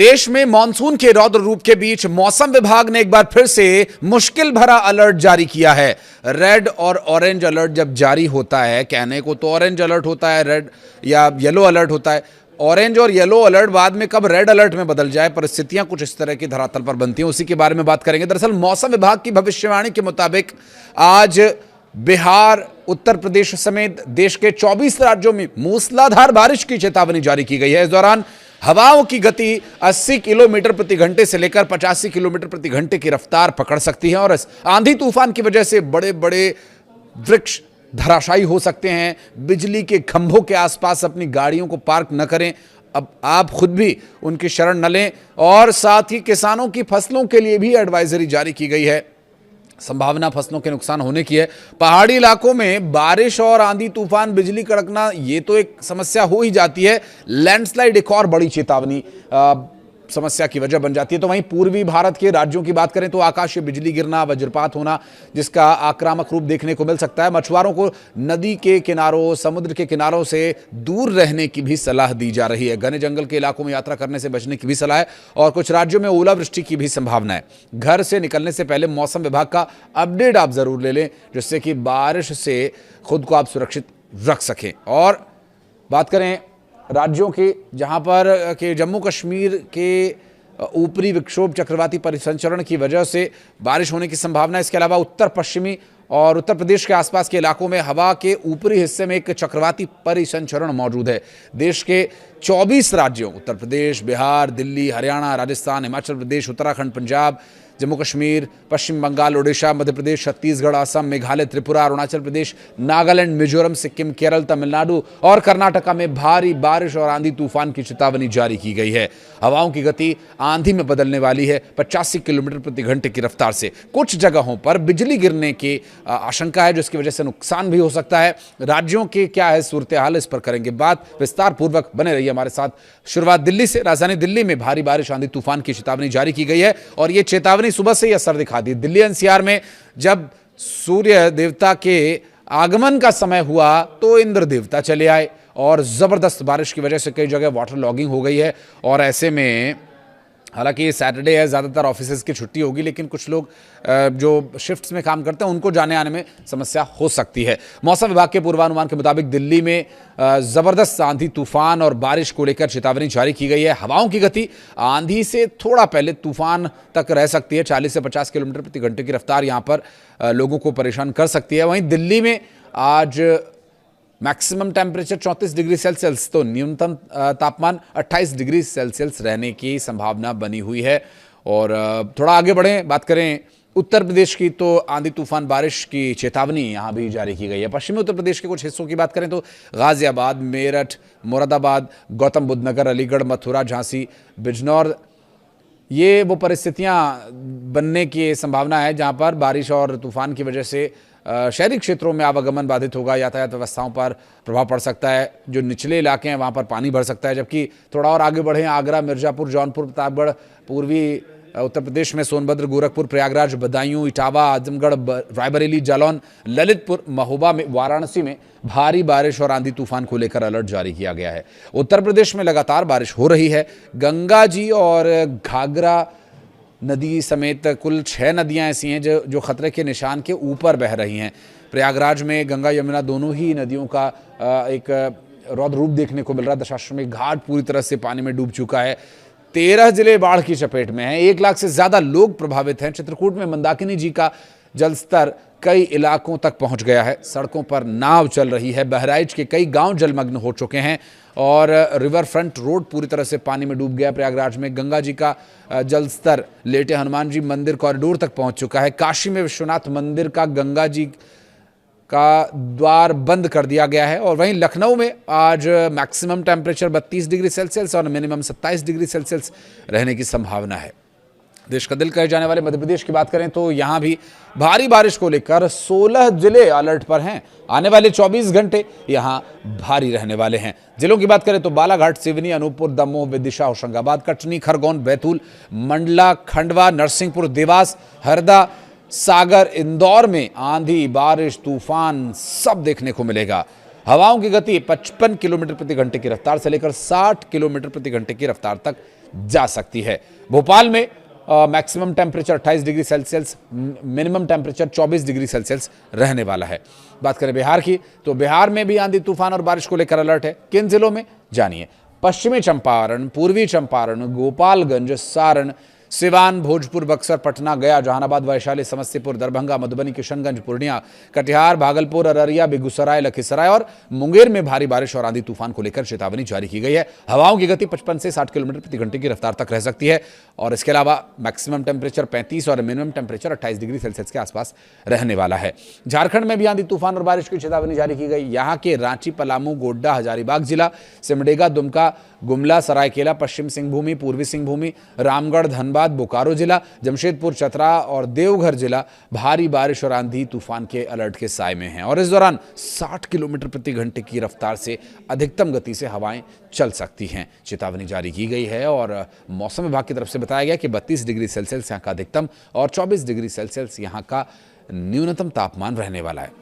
देश में मानसून के रौद्र रूप के बीच मौसम विभाग ने एक बार फिर से मुश्किल भरा अलर्ट जारी किया है। रेड और ऑरेंज अलर्ट जब जारी होता है, कहने को तो ऑरेंज अलर्ट होता है, रेड या येलो अलर्ट होता है। ऑरेंज और येलो अलर्ट बाद में कब रेड अलर्ट में बदल जाए, परिस्थितियां कुछ इस तरह की धरातल पर बनती हैं, उसी के बारे में बात करेंगे। दरअसल मौसम विभाग की भविष्यवाणी के मुताबिक आज बिहार, उत्तर प्रदेश समेत देश के 24 राज्यों में मूसलाधार बारिश की चेतावनी जारी की गई है। इस दौरान हवाओं की गति 80 किलोमीटर प्रति घंटे से लेकर 85 किलोमीटर प्रति घंटे की रफ्तार पकड़ सकती है और इस आंधी तूफान की वजह से बड़े बड़े वृक्ष धराशायी हो सकते हैं। बिजली के खंभों के आसपास अपनी गाड़ियों को पार्क न करें, अब आप खुद भी उनकी शरण न लें। और साथ ही किसानों की फसलों के लिए भी एडवाइजरी जारी की गई है। संभावना फसलों के नुकसान होने की है। पहाड़ी इलाकों में बारिश और आंधी तूफान, बिजली कड़कना, ये तो एक समस्या हो ही जाती है। लैंडस्लाइड एक और बड़ी चेतावनी समस्या की वजह बन जाती है। तो वहीं पूर्वी भारत के राज्यों की बात करें तो आकाशीय बिजली गिरना, वज्रपात होना, जिसका आक्रामक रूप देखने को मिल सकता है। मछुआरों को नदी के किनारों, समुद्र के किनारों से दूर रहने की भी सलाह दी जा रही है। घने जंगल के इलाकों में यात्रा करने से बचने की भी सलाह है और कुछ राज्यों में ओलावृष्टि की भी संभावना है। घर से निकलने से पहले मौसम विभाग का अपडेट आप जरूर ले लें, जिससे कि बारिश से खुद को आप सुरक्षित रख सकें। और बात करें राज्यों के, जहां पर के जम्मू कश्मीर के ऊपरी विक्षोभ चक्रवाती परिसंचरण की वजह से बारिश होने की संभावना है। इसके अलावा उत्तर पश्चिमी और उत्तर प्रदेश के आसपास के इलाकों में हवा के ऊपरी हिस्से में एक चक्रवाती परिसंचरण मौजूद है। देश के 24 राज्यों, उत्तर प्रदेश, बिहार, दिल्ली, हरियाणा, राजस्थान, हिमाचल प्रदेश, उत्तराखंड, पंजाब, जम्मू कश्मीर, पश्चिम बंगाल, ओडिशा, मध्य प्रदेश, छत्तीसगढ़, असम, मेघालय, त्रिपुरा, अरुणाचल प्रदेश, नागालैंड, मिजोरम, सिक्किम, केरल, तमिलनाडु और कर्नाटका में भारी बारिश और आंधी तूफान की चेतावनी जारी की गई है। हवाओं की गति आंधी में बदलने वाली है 85 किलोमीटर प्रति घंटे की रफ्तार से। कुछ जगहों पर बिजली गिरने की आशंका है, जिसकी वजह से नुकसान भी हो सकता है। राज्यों के क्या है सूरत हाल, इस पर करेंगे बात। विस्तार पूर्वक बने रहिए हमारे साथ। शुरुआत दिल्ली से। राजधानी दिल्ली में भारी बारिश, आंधी तूफान की चेतावनी जारी की गई है और यह चेतावनी सुबह से ही असर दिखा दी। दिल्ली एनसीआर में जब सूर्य देवता के आगमन का समय हुआ तो इंद्र देवता चले आए और जबरदस्त बारिश की वजह से कई जगह वाटर लॉगिंग हो गई है। और ऐसे में हालांकि सैटरडे है, ज़्यादातर ऑफिसेज की छुट्टी होगी, लेकिन कुछ लोग जो शिफ्ट्स में काम करते हैं उनको जाने आने में समस्या हो सकती है। मौसम विभाग के पूर्वानुमान के मुताबिक दिल्ली में ज़बरदस्त आंधी तूफान और बारिश को लेकर चेतावनी जारी की गई है। हवाओं की गति आंधी से थोड़ा पहले तूफान तक रह सकती है। 40 से 50 किलोमीटर प्रति घंटे की रफ्तार यहाँ पर लोगों को परेशान कर सकती है। वहीं दिल्ली में आज मैक्सिमम टेम्परेचर 34 डिग्री सेल्सियस तो न्यूनतम तापमान 28 डिग्री सेल्सियस रहने की संभावना बनी हुई है। और थोड़ा आगे बढ़ें, बात करें उत्तर प्रदेश की, तो आंधी तूफान बारिश की चेतावनी यहां भी जारी की गई है। पश्चिमी उत्तर प्रदेश के कुछ हिस्सों की बात करें तो गाजियाबाद, मेरठ, मुरादाबाद, गौतम बुद्ध नगर, अलीगढ़, मथुरा, झांसी, बिजनौर, ये वो परिस्थितियां बनने की संभावना है जहां पर बारिश और तूफान की वजह से शहरी क्षेत्रों में आवागमन बाधित होगा, यातायात व्यवस्थाओं पर प्रभाव पड़ सकता है। जो निचले इलाके हैं वहां पर पानी भर सकता है। जबकि थोड़ा और आगे बढ़े, आगरा, मिर्जापुर, जौनपुर, प्रतापगढ़, पूर्वी उत्तर प्रदेश में सोनभद्र, गोरखपुर, प्रयागराज, बदायूं, इटावा, आजमगढ़, रायबरेली, जालौन, ललितपुर, महोबा में, वाराणसी में भारी बारिश और आंधी तूफान को लेकर अलर्ट जारी किया गया है। उत्तर प्रदेश में लगातार बारिश हो रही है। गंगा जी और घाघरा नदी समेत कुल 6 नदियां ऐसी हैं जो खतरे के निशान के ऊपर बह रही हैं। प्रयागराज में गंगा यमुना दोनों ही नदियों का एक रौद्र रूप देखने को मिल रहा है। दशाश्वमेध घाट पूरी तरह से पानी में डूब चुका है। 13 जिले बाढ़ की चपेट में हैं। 1 लाख से ज्यादा लोग प्रभावित हैं। चित्रकूट में मंदाकिनी जी का जलस्तर कई इलाकों तक पहुंच गया है। सड़कों पर नाव चल रही है। बहराइच के कई गांव जलमग्न हो चुके हैं और रिवर फ्रंट रोड पूरी तरह से पानी में डूब गया। प्रयागराज में गंगा जी का जलस्तर लेटे हनुमान जी मंदिर कॉरिडोर तक पहुंच चुका है। काशी में विश्वनाथ मंदिर का गंगा जी का द्वार बंद कर दिया गया है। और वहीं लखनऊ में आज मैक्सिमम टेम्परेचर 32 डिग्री सेल्सियस और मिनिमम 27 डिग्री सेल्सियस रहने की संभावना है। देश का दिल कहे जाने वाले मध्य प्रदेश की बात करें तो यहां भी भारी बारिश को लेकर 16 जिले अलर्ट पर हैं। आने वाले 24 घंटे यहां भारी रहने वाले हैं। जिलों की बात करें तो बालाघाट, सिवनी, अनूपपुर, दमोह, विदिशा, होशंगाबाद, कटनी, खरगोन, बैतूल, मंडला, खंडवा, नरसिंहपुर, देवास, हरदा, सागर, इंदौर में आंधी, बारिश, तूफान सब देखने को मिलेगा। हवाओं की गति 55 किलोमीटर प्रति घंटे की रफ्तार से लेकर 60 किलोमीटर प्रति घंटे की रफ्तार तक जा सकती है। भोपाल में maximum temperature 28 degree Celsius, minimum temperature 24 degree Celsius रहने वाला है। बात करें बिहार की, तो बिहार में भी आंधी तूफान और बारिश को लेकर अलर्ट है। किन जिलों में, जानिए। पश्चिमी चंपारण, पूर्वी चंपारण, गोपालगंज, सारण, सिवान, भोजपुर, बक्सर, पटना, गया, जहानाबाद, वैशाली, समस्तीपुर, दरभंगा, मधुबनी, किशनगंज, पूर्णिया, कटिहार, भागलपुर, अररिया, बेगूसराय, लखीसराय और मुंगेर में भारी बारिश और आंधी तूफान को लेकर चेतावनी जारी की गई है। हवाओं की गति 55 से 60 किलोमीटर प्रति घंटे की रफ्तार तक रह सकती है और इसके अलावा मैक्सिमम टेम्परेचर 35 और मिनिमम टेम्परेचर 28 डिग्री सेल्सियस के आसपास रहने वाला है। झारखंड में भी आंधी तूफान और बारिश की चेतावनी जारी की गई। यहाँ के रांची, पलामू, गोड्डा, हजारीबाग जिला, सिमडेगा, दुमका, गुमला, सरायकेला, पश्चिम सिंहभूमि, पूर्वी सिंहभूमि, रामगढ़, धनबाद, बोकारो जिला, जमशेदपुर, चतरा और देवघर जिला भारी बारिश और आंधी तूफान के अलर्ट के साए में हैं और इस दौरान 60 किलोमीटर प्रति घंटे की रफ्तार से अधिकतम गति से हवाएं चल सकती हैं। चेतावनी जारी की गई है और मौसम विभाग की तरफ से बताया गया कि 32 डिग्री सेल्सियस यहाँ का अधिकतम और 24 डिग्री सेल्सियस यहाँ का न्यूनतम तापमान रहने वाला है।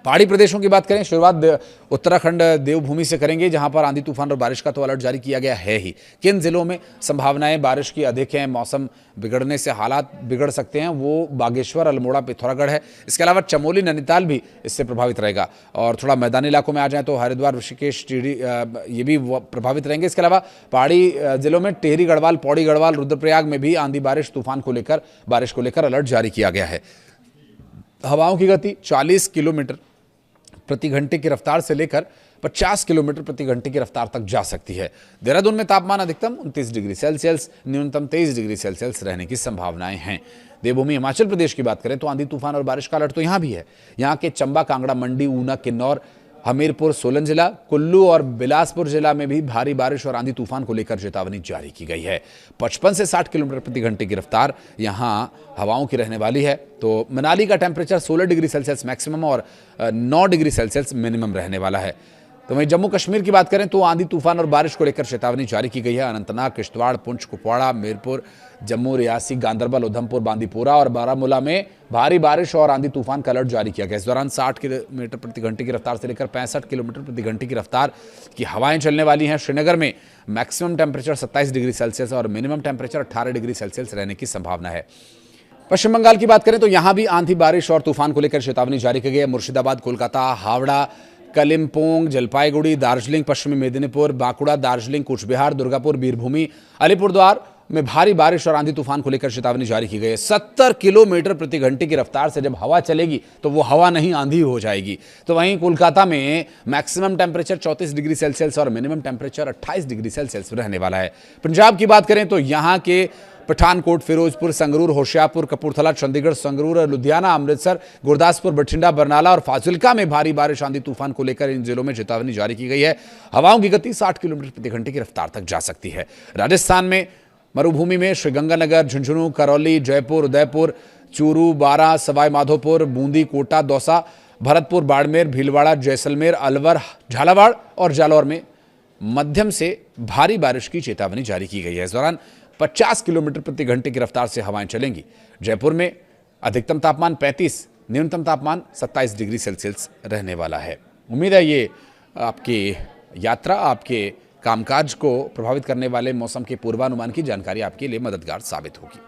पहाड़ी प्रदेशों की बात करें, शुरुआत उत्तराखंड देवभूमि से करेंगे, जहां पर आंधी तूफान और बारिश का तो अलर्ट जारी किया गया है ही। किन जिलों में संभावनाएं बारिश की अधिक हैं, मौसम बिगड़ने से हालात बिगड़ सकते हैं, वो बागेश्वर, अल्मोड़ा, पिथौरागढ़ है। इसके अलावा चमोली, नैनीताल भी इससे प्रभावित रहेगा और थोड़ा मैदानी इलाकों में आ जाए तो हरिद्वार, ऋषिकेश, टिहरी ये भी प्रभावित रहेंगे। इसके अलावा पहाड़ी जिलों में टिहरी गढ़वाल, पौड़ी गढ़वाल, रुद्रप्रयाग में भी आंधी बारिश तूफान को लेकर, बारिश को लेकर अलर्ट जारी किया गया है। हवाओं की गति 40 किलोमीटर प्रति घंटे की रफ्तार से लेकर 50 किलोमीटर प्रति घंटे की रफ्तार तक जा सकती है। देहरादून में तापमान अधिकतम 29 डिग्री सेल्सियस, न्यूनतम 23 डिग्री सेल्सियस रहने की संभावनाएं हैं। देवभूमि हिमाचल प्रदेश की बात करें तो आंधी तूफान और बारिश का अलर्ट तो यहां भी है। यहां के चंबा, कांगड़ा, मंडी, ऊना, किन्नौर, हमीरपुर, सोलन जिला, कुल्लू और बिलासपुर जिला में भी भारी बारिश और आंधी तूफान को लेकर चेतावनी जारी की गई है। 55 से 60 किलोमीटर प्रति घंटे की रफ्तार यहां हवाओं की रहने वाली है। तो मनाली का टेम्परेचर 16 डिग्री सेल्सियस मैक्सिमम और 9 डिग्री सेल्सियस मिनिमम रहने वाला है। तो वहीं जम्मू कश्मीर की बात करें तो आंधी तूफान और बारिश को लेकर चेतावनी जारी की गई है। अनंतनाग, किश्तवाड़, पुंछ, कुपवाड़ा, मीरपुर, जम्मू, रियासी, गांदरबल, उधमपुर, बांदीपोरा और बारामूला में भारी बारिश और आंधी तूफान का अलर्ट जारी किया गया। इस दौरान 60 किलोमीटर प्रति घंटे की रफ्तार से लेकर 65 किलोमीटर प्रति घंटे की रफ्तार की हवाएं चलने वाली हैं। श्रीनगर में मैक्सिमम टेम्परेचर 27 डिग्री सेल्सियस और मिनिमम टेम्परेचर 18 डिग्री सेल्सियस रहने की संभावना है। पश्चिम बंगाल की बात करें तो यहां भी आंधी बारिश और तूफान को लेकर चेतावनी जारी की गई है। मुर्शिदाबाद, कोलकाता, हावड़ा, कलिम्पोंग, जलपाईगुड़ी, दार्जिलिंग, पश्चिमी मेदिनीपुर, बांकुड़ा, दार्जिलिंग, कूचबिहार, दुर्गापुर, बीरभूमि, अलीपुरद्वार में भारी बारिश और आंधी तूफान को लेकर चेतावनी जारी की गई है। 70 किलोमीटर प्रति घंटे की रफ्तार से जब हवा चलेगी तो वो हवा नहीं आंधी हो जाएगी। तो वहीं कोलकाता में मैक्सिमम टेम्परेचर 34 डिग्री सेल्सियस और मिनिमम टेम्परेचर 28 डिग्री सेल्सियस रहने वाला है। पंजाब की बात करें तो यहाँ के पठानकोट, फिरोजपुर, संगरूर, होशियारपुर, कपूरथला, चंडीगढ़, संगरूर, लुधियाना, अमृतसर, गुरदासपुर, बठिंडा, बरनाला और फाजिल्का में भारी बारिश, आंधी तूफान को लेकर इन जिलों में चेतावनी जारी की गई है। हवाओं की गति 60 किलोमीटर प्रति घंटे की रफ्तार तक जा सकती है। राजस्थान में मरुभूमि में श्रीगंगानगर, झुंझुनू, करौली, जयपुर, उदयपुर, चूरू, बारां, सवाई माधोपुर, बूंदी, कोटा, दौसा, भरतपुर, बाड़मेर, भीलवाड़ा, जैसलमेर, अलवर, झालावाड़ और जालौर में मध्यम से भारी बारिश की चेतावनी जारी की गई है। इस दौरान 50 किलोमीटर प्रति घंटे की रफ्तार से हवाएं चलेंगी। जयपुर में अधिकतम तापमान 35, न्यूनतम तापमान 27 डिग्री सेल्सियस रहने वाला है। उम्मीद है ये आपकी यात्रा, आपके कामकाज को प्रभावित करने वाले मौसम के पूर्वानुमान की जानकारी आपके लिए मददगार साबित होगी।